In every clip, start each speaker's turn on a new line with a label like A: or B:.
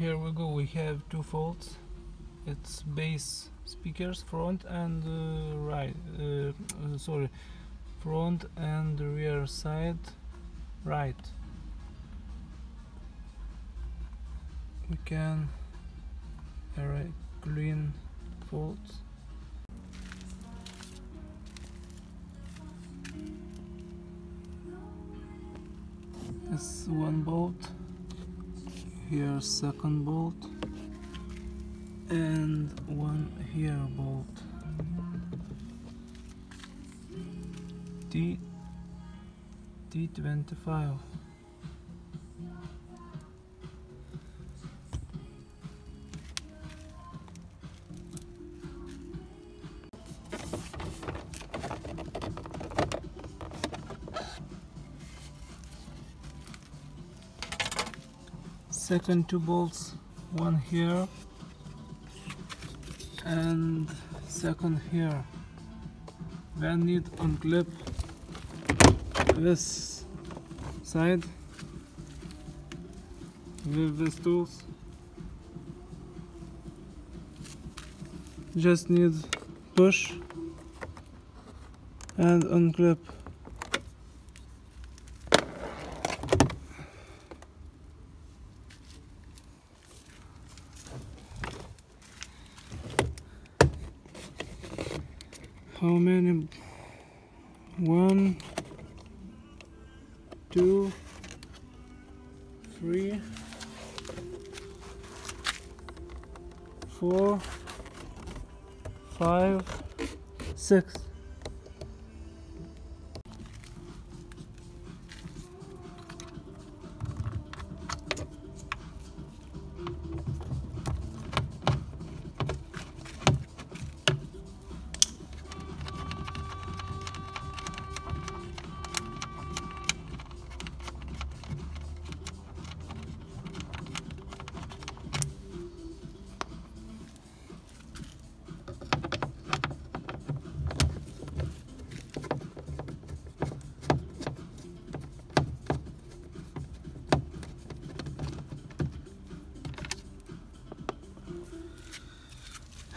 A: Here we go, we have two faults. It's bass speakers, front and front and rear side right. We can clean faults. It's one bolt, here second bolt, and one here bolt. T25. Second two bolts, one here and second here. Then need unclip this side with these tools. Just need push and unclip. How many? 1, 2, 3, 4, 5, 6.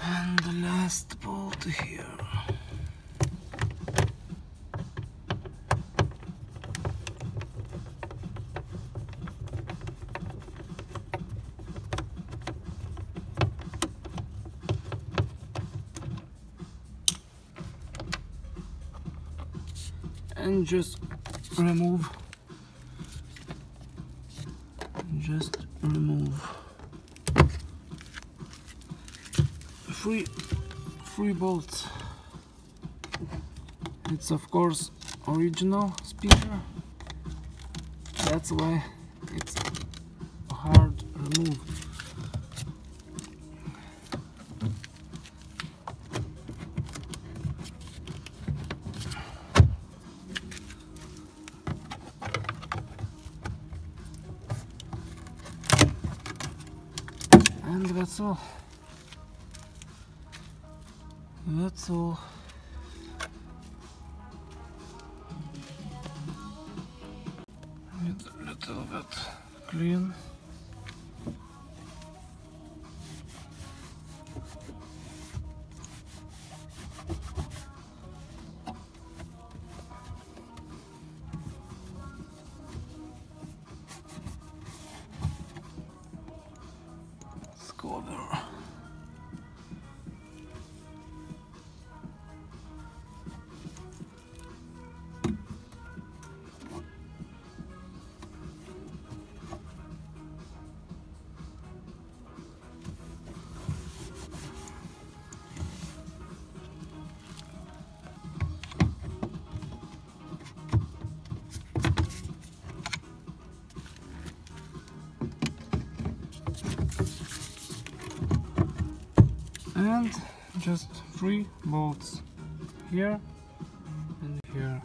A: And the last bolt here. And just remove. Three bolts. It's of course original speaker. That's why it's hard to remove. And that's all. That's all. Need a little bit clean. Let's go there. And just 3 bolts here and here.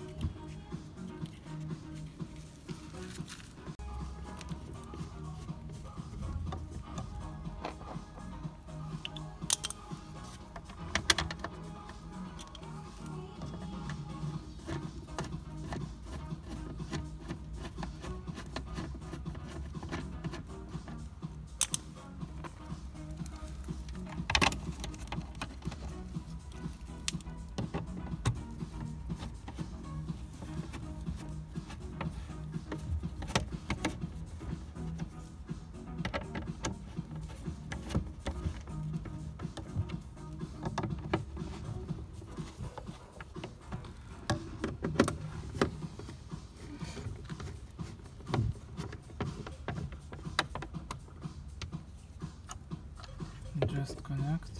A: connect.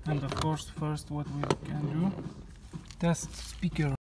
A: And of course, first what we can do, test speaker.